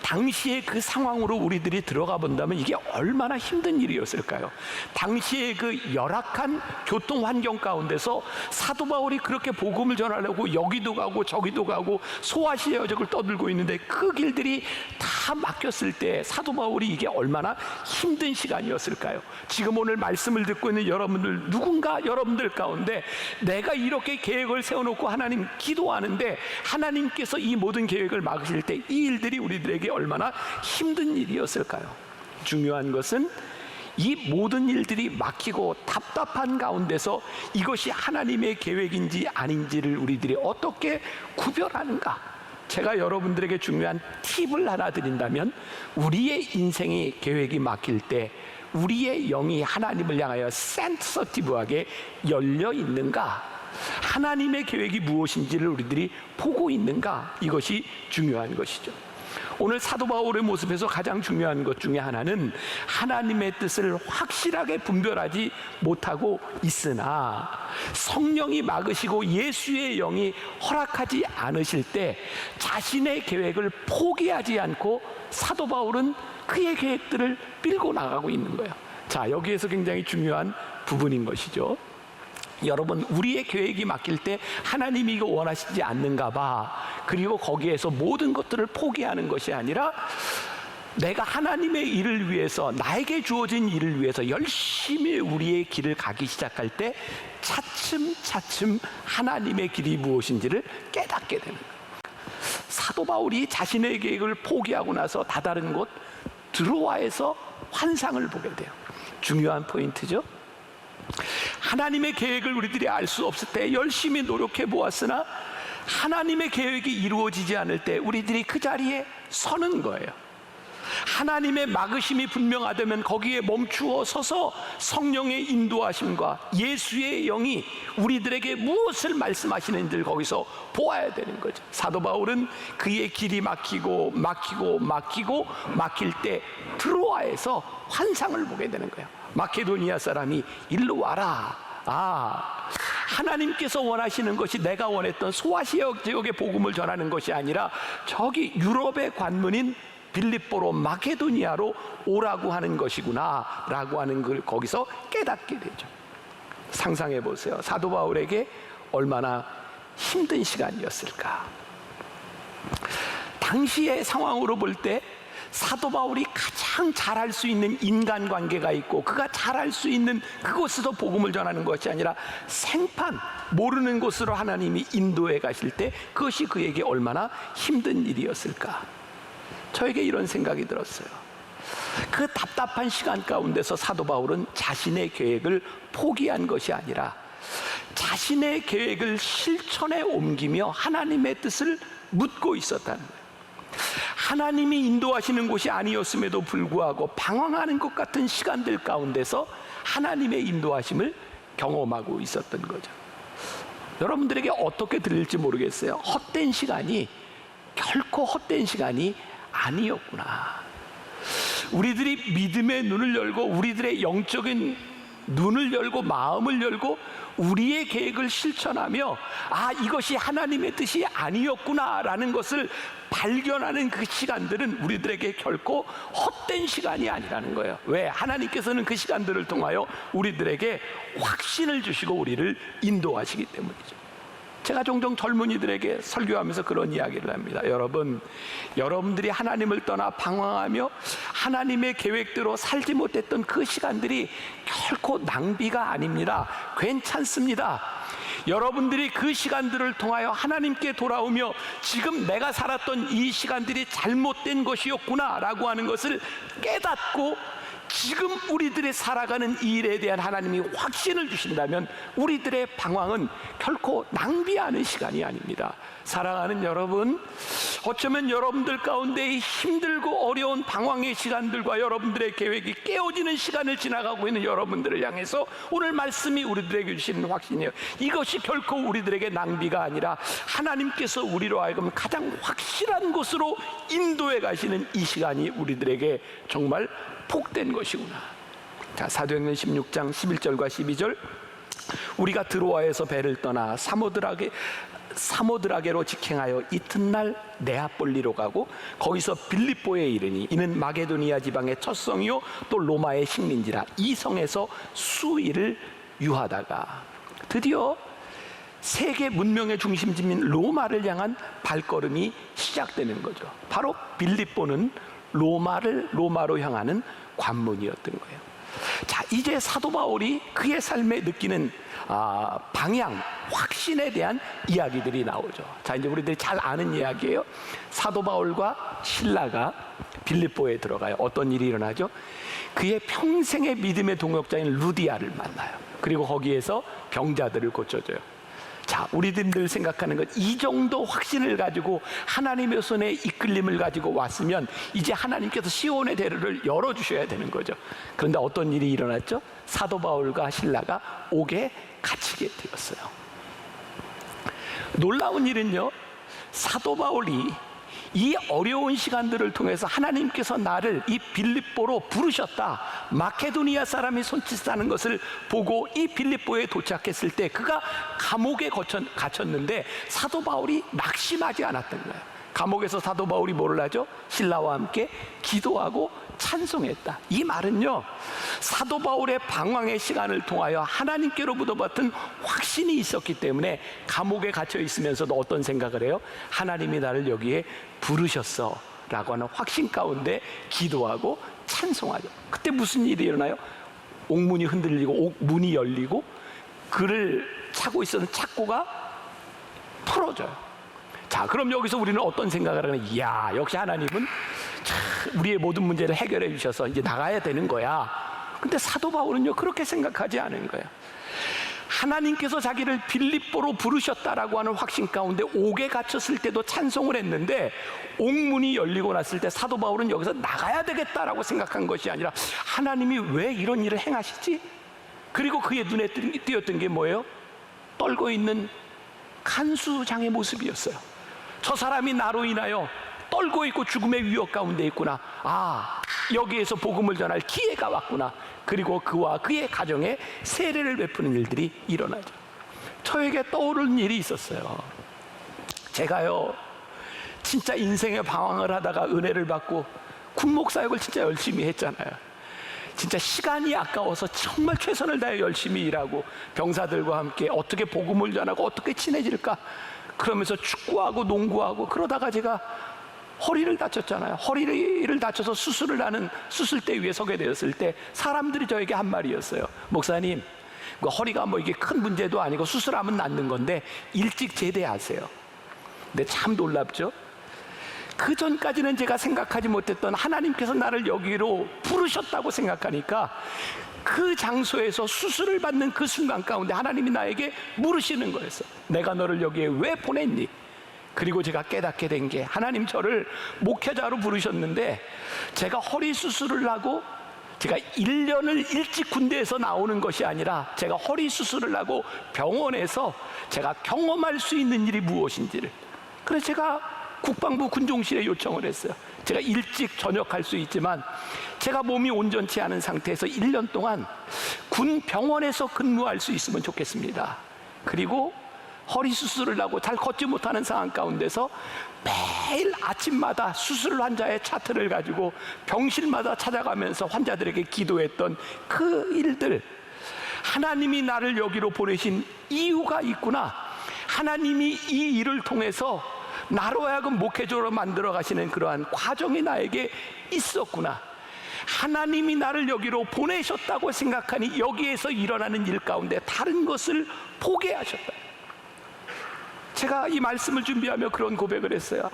당시의 그 상황으로 우리들이 들어가 본다면 이게 얼마나 힘든 일이었을까요? 당시의 그 열악한 교통 환경 가운데서 사도 바울이 그렇게 복음을 전하려고 여기도 가고 저기도 가고 소아시아 여적을 떠들고 있는데 그 길들이 다 막혔을 때 사도 바울이 이게 얼마나 힘든 시간이었을까요? 지금 오늘 말씀을 듣고 있는 여러분들 누군가 여러분들 가운데 내가 이렇게 계획을 세워놓고 하나님 기도하는데 하나님께서 이 모든 계획을 막으실 때 이 일들이 우리들에게 얼마나 힘든 일이었을까요? 중요한 것은 이 모든 일들이 막히고 답답한 가운데서 이것이 하나님의 계획인지 아닌지를 우리들이 어떻게 구별하는가? 제가 여러분들에게 중요한 팁을 하나 드린다면 우리의 인생의 계획이 막힐 때 우리의 영이 하나님을 향하여 센서티브하게 열려 있는가? 하나님의 계획이 무엇인지를 우리들이 보고 있는가? 이것이 중요한 것이죠. 오늘 사도 바울의 모습에서 가장 중요한 것 중에 하나는 하나님의 뜻을 확실하게 분별하지 못하고 있으나 성령이 막으시고 예수의 영이 허락하지 않으실 때 자신의 계획을 포기하지 않고 사도 바울은 그의 계획들을 밀고 나가고 있는 거예요. 자, 여기에서 굉장히 중요한 부분인 것이죠. 여러분 우리의 계획이 막힐 때 하나님이 이거 원하시지 않는가 봐. 그리고 거기에서 모든 것들을 포기하는 것이 아니라 내가 하나님의 일을 위해서 나에게 주어진 일을 위해서 열심히 우리의 길을 가기 시작할 때 차츰차츰 하나님의 길이 무엇인지를 깨닫게 되는 거예요. 사도 바울이 자신의 계획을 포기하고 나서 다다른 곳 드로아에서 환상을 보게 돼요. 중요한 포인트죠. 하나님의 계획을 우리들이 알 수 없을 때 열심히 노력해 보았으나 하나님의 계획이 이루어지지 않을 때 우리들이 그 자리에 서는 거예요. 하나님의 막으심이 분명하다면 거기에 멈추어 서서 성령의 인도하심과 예수의 영이 우리들에게 무엇을 말씀하시는지를 거기서 보아야 되는 거죠. 사도 바울은 그의 길이 막히고 막힐 때 트로아에서 환상을 보게 되는 거예요. 마케도니아 사람이 일로 와라. 하나님께서 원하시는 것이 내가 원했던 소아시아 지역의 복음을 전하는 것이 아니라 저기 유럽의 관문인 빌립보로 마케도니아로 오라고 하는 것이구나 라고 하는 걸 거기서 깨닫게 되죠. 상상해 보세요. 사도 바울에게 얼마나 힘든 시간이었을까. 당시의 상황으로 볼 때 사도 바울이 가장 잘할 수 있는 인간관계가 있고 그가 잘할 수 있는 그곳에서 복음을 전하는 것이 아니라 생판 모르는 곳으로 하나님이 인도해 가실 때 그것이 그에게 얼마나 힘든 일이었을까. 저에게 이런 생각이 들었어요. 그 답답한 시간 가운데서 사도 바울은 자신의 계획을 포기한 것이 아니라 자신의 계획을 실천에 옮기며 하나님의 뜻을 묻고 있었다는 거예요. 하나님이 인도하시는 곳이 아니었음에도 불구하고 방황하는 것 같은 시간들 가운데서 하나님의 인도하심을 경험하고 있었던 거죠. 여러분들에게 어떻게 들릴지 모르겠어요. 헛된 시간이 결코 헛된 시간이 아니었구나. 우리들이 믿음의 눈을 열고 우리들의 영적인 눈을 열고 마음을 열고 우리의 계획을 실천하며 이것이 하나님의 뜻이 아니었구나라는 것을 발견하는 그 시간들은 우리들에게 결코 헛된 시간이 아니라는 거예요. 왜? 하나님께서는 그 시간들을 통하여 우리들에게 확신을 주시고 우리를 인도하시기 때문이죠. 제가 종종 젊은이들에게 설교하면서 그런 이야기를 합니다. 여러분들이 하나님을 떠나 방황하며 하나님의 계획대로 살지 못했던 그 시간들이 결코 낭비가 아닙니다. 괜찮습니다. 여러분들이 그 시간들을 통하여 하나님께 돌아오며 지금 내가 살았던 이 시간들이 잘못된 것이었구나 라고 하는 것을 깨닫고 지금 우리들의 살아가는 이 일에 대한 하나님이 확신을 주신다면 우리들의 방황은 결코 낭비하는 시간이 아닙니다. 사랑하는 여러분, 어쩌면 여러분들 가운데 힘들고 어려운 방황의 시간들과 여러분들의 계획이 깨어지는 시간을 지나가고 있는 여러분들을 향해서 오늘 말씀이 우리들에게 주시는 확신이에요. 이것이 결코 우리들에게 낭비가 아니라 하나님께서 우리로 하여금 가장 확실한 곳으로 인도해 가시는 이 시간이 우리들에게 정말 복된 것이구나. 자, 사도행전 16장 11절과 12절. 우리가 드로아에서 배를 떠나 사모드라게로 직행하여 이튿날 네아폴리로 가고 거기서 빌립보에 이르니 이는 마게도니아 지방의 첫 성이요 또 로마의 식민지라. 이 성에서 수일을 유하다가 드디어 세계 문명의 중심지인 로마를 향한 발걸음이 시작되는 거죠. 바로 빌립보는 로마로 향하는 관문이었던 거예요. 자, 이제 사도 바울이 그의 삶에 느끼는 방향, 확신에 대한 이야기들이 나오죠. 자, 이제 우리들이 잘 아는 이야기예요. 사도 바울과 실라가 빌립보에 들어가요. 어떤 일이 일어나죠? 그의 평생의 믿음의 동역자인 루디아를 만나요. 그리고 거기에서 병자들을 고쳐줘요. 자, 우리들 생각하는 것, 이 정도 확신을 가지고 하나님의 손에 이끌림을 가지고 왔으면 이제 하나님께서 시온의 대로를 열어주셔야 되는 거죠. 그런데 어떤 일이 일어났죠? 사도 바울과 실라가 옥에 갇히게 되었어요. 놀라운 일은요, 사도 바울이 이 어려운 시간들을 통해서 하나님께서 나를 이 빌립보로 부르셨다, 마케도니아 사람이 손짓하는 것을 보고 이 빌립보에 도착했을 때 그가 감옥에 갇혔는데 사도 바울이 낙심하지 않았던 거예요. 감옥에서 사도 바울이 뭐를 하죠? 신라와 함께 기도하고 찬송했다. 이 말은요, 사도 바울의 방황의 시간을 통하여 하나님께로부터 받은 확신이 있었기 때문에 감옥에 갇혀 있으면서도 어떤 생각을 해요? 하나님이 나를 여기에 부르셨어 라고 하는 확신 가운데 기도하고 찬송하죠. 그때 무슨 일이 일어나요? 옥문이 흔들리고 옥문이 열리고 그를 차고 있었던 착고가 풀어져요. 자, 그럼 여기서 우리는 어떤 생각을 하냐? 이야, 역시 하나님은 우리의 모든 문제를 해결해 주셔서 이제 나가야 되는 거야. 근데 사도 바울은요, 그렇게 생각하지 않은 거예요. 하나님께서 자기를 빌립보로 부르셨다라고 하는 확신 가운데 옥에 갇혔을 때도 찬송을 했는데, 옥문이 열리고 났을 때 사도 바울은 여기서 나가야 되겠다라고 생각한 것이 아니라 하나님이 왜 이런 일을 행하시지? 그리고 그의 눈에 띄었던 게 뭐예요? 떨고 있는 간수장의 모습이었어요. 저 사람이 나로 인하여 떨고 있고 죽음의 위협 가운데 있구나. 아, 여기에서 복음을 전할 기회가 왔구나. 그리고 그와 그의 가정에 세례를 베푸는 일들이 일어나죠. 저에게 떠오르는 일이 있었어요. 제가요, 진짜 인생의 방황을 하다가 은혜를 받고 군목사역을 진짜 열심히 했잖아요. 진짜 시간이 아까워서 정말 최선을 다해 열심히 일하고 병사들과 함께 어떻게 복음을 전하고 어떻게 친해질까, 그러면서 축구하고 농구하고 그러다가 제가 허리를 다쳤잖아요. 허리를 다쳐서 수술을 하는 수술대 위에 서게 되었을 때 사람들이 저에게 한 말이었어요. 목사님, 허리가 뭐 이게 큰 문제도 아니고 수술하면 낫는 건데 일찍 제대하세요. 근데 참 놀랍죠? 그 전까지는 제가 생각하지 못했던 하나님께서 나를 여기로 부르셨다고 생각하니까 그 장소에서 수술을 받는 그 순간 가운데 하나님이 나에게 물으시는 거였어. 내가 너를 여기에 왜 보냈니? 그리고 제가 깨닫게 된 게, 하나님 저를 목회자로 부르셨는데 제가 허리 수술을 하고 제가 1년을 일찍 군대에서 나오는 것이 아니라 제가 허리 수술을 하고 병원에서 제가 경험할 수 있는 일이 무엇인지를, 그래서 제가 국방부 군종실에 요청을 했어요. 제가 일찍 전역할 수 있지만 제가 몸이 온전치 않은 상태에서 1년 동안 군 병원에서 근무할 수 있으면 좋겠습니다. 그리고 허리 수술을 하고 잘 걷지 못하는 상황 가운데서 매일 아침마다 수술 환자의 차트를 가지고 병실마다 찾아가면서 환자들에게 기도했던 그 일들, 하나님이 나를 여기로 보내신 이유가 있구나. 하나님이 이 일을 통해서 나로 하여금 목회자로 만들어 가시는 그러한 과정이 나에게 있었구나. 하나님이 나를 여기로 보내셨다고 생각하니 여기에서 일어나는 일 가운데 다른 것을 포기하셨다. 제가 이 말씀을 준비하며 그런 고백을 했어요.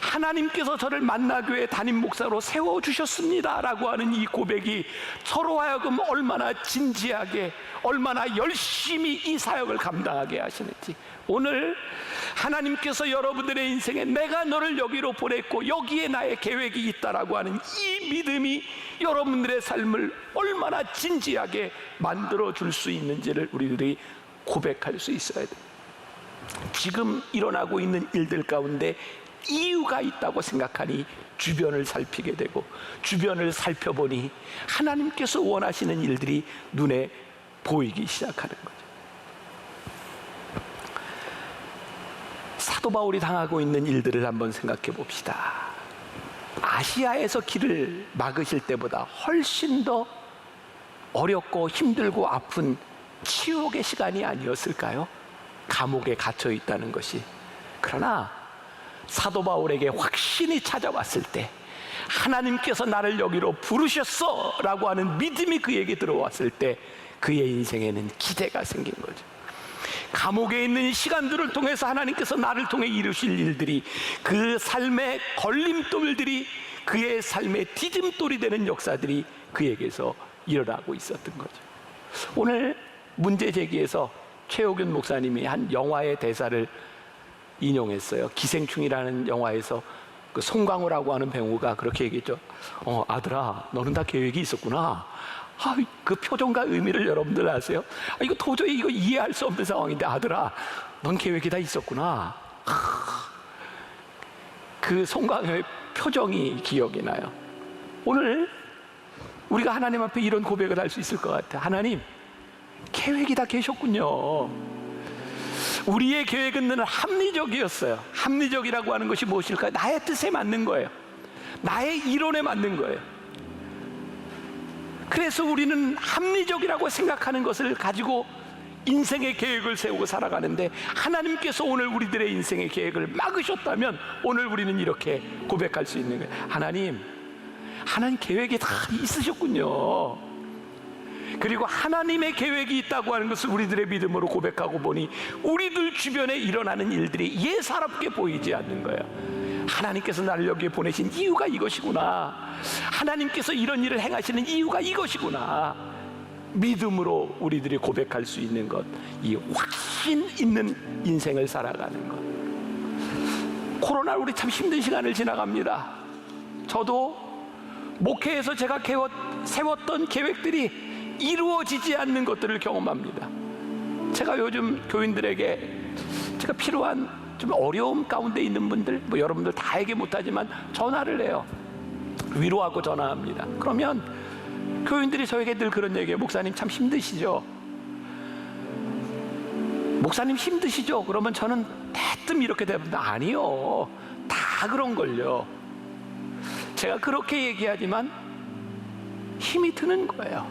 하나님께서 저를 만나교회 담임 목사로 세워주셨습니다 라고 하는 이 고백이 저로 하여금 얼마나 진지하게, 얼마나 열심히 이 사역을 감당하게 하시는지, 오늘 하나님께서 여러분들의 인생에 내가 너를 여기로 보냈고 여기에 나의 계획이 있다라고 하는 이 믿음이 여러분들의 삶을 얼마나 진지하게 만들어줄 수 있는지를 우리들이 고백할 수 있어야 돼요. 지금 일어나고 있는 일들 가운데 이유가 있다고 생각하니 주변을 살피게 되고, 주변을 살펴보니 하나님께서 원하시는 일들이 눈에 보이기 시작하는 거죠. 사도 바울이 당하고 있는 일들을 한번 생각해 봅시다. 아시아에서 길을 막으실 때보다 훨씬 더 어렵고 힘들고 아픈 치욕의 시간이 아니었을까요? 감옥에 갇혀 있다는 것이. 그러나 사도 바울에게 확신이 찾아왔을 때, 하나님께서 나를 여기로 부르셨어 라고 하는 믿음이 그에게 들어왔을 때 그의 인생에는 기대가 생긴 거죠. 감옥에 있는 시간들을 통해서 하나님께서 나를 통해 이루실 일들이, 그 삶의 걸림돌들이 그의 삶의 디딤돌이 되는 역사들이 그에게서 일어나고 있었던 거죠. 오늘 문제제기에서 최옥윤 목사님이 한 영화의 대사를 인용했어요. 기생충이라는 영화에서 그 송강호라고 하는 배우가 그렇게 얘기했죠. 아들아, 너는 다 계획이 있었구나. 그 표정과 의미를 여러분들 아세요? 이거 도저히 이거 이해할 수 없는 상황인데, 아들아, 넌 계획이 다 있었구나. 그 송강호의 표정이 기억이 나요. 오늘 우리가 하나님 앞에 이런 고백을 할 수 있을 것 같아요. 하나님, 계획이 다 계셨군요. 우리의 계획은 늘 합리적이었어요. 합리적이라고 하는 것이 무엇일까요? 나의 뜻에 맞는 거예요. 나의 이론에 맞는 거예요. 그래서 우리는 합리적이라고 생각하는 것을 가지고 인생의 계획을 세우고 살아가는데, 하나님께서 오늘 우리들의 인생의 계획을 막으셨다면 오늘 우리는 이렇게 고백할 수 있는 거예요. 하나님 계획이 다 있으셨군요. 그리고 하나님의 계획이 있다고 하는 것을 우리들의 믿음으로 고백하고 보니 우리들 주변에 일어나는 일들이 예사롭게 보이지 않는 거예요. 하나님께서 나를 여기에 보내신 이유가 이것이구나. 하나님께서 이런 일을 행하시는 이유가 이것이구나. 믿음으로 우리들이 고백할 수 있는 것, 이 확신 있는 인생을 살아가는 것. 코로나 우리 참 힘든 시간을 지나갑니다. 저도 목회에서 제가 세웠던 계획들이 이루어지지 않는 것들을 경험합니다. 제가 요즘 교인들에게 제가 필요한 좀 어려움 가운데 있는 분들, 뭐 여러분들 다 얘기 못하지만 전화를 해요. 위로하고 전화합니다. 그러면 교인들이 저에게 늘 그런 얘기해요. 목사님 참 힘드시죠? 목사님 힘드시죠? 그러면 저는 대뜸 이렇게 대답합니다. 아니요, 다 그런걸요. 제가 그렇게 얘기하지만 힘이 드는 거예요.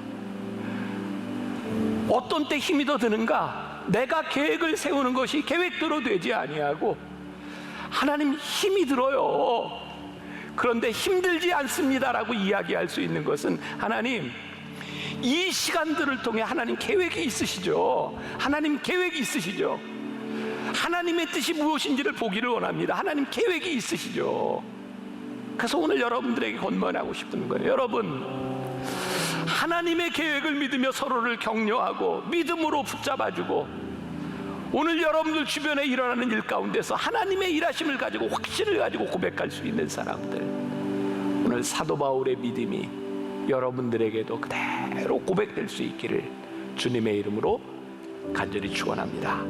어떤 때 힘이 더 드는가? 내가 계획을 세우는 것이 계획대로 되지 아니하고 하나님 힘이 들어요. 그런데 힘들지 않습니다라고 이야기할 수 있는 것은 하나님 이 시간들을 통해 하나님 계획이 있으시죠. 하나님 계획이 있으시죠. 하나님의 뜻이 무엇인지를 보기를 원합니다. 하나님 계획이 있으시죠. 그래서 오늘 여러분들에게 권면하고 싶은 거예요. 여러분, 하나님의 계획을 믿으며 서로를 격려하고 믿음으로 붙잡아주고, 오늘 여러분들 주변에 일어나는 일 가운데서 하나님의 일하심을 가지고 확신을 가지고 고백할 수 있는 사람들, 오늘 사도 바울의 믿음이 여러분들에게도 그대로 고백될 수 있기를 주님의 이름으로 간절히 축원합니다.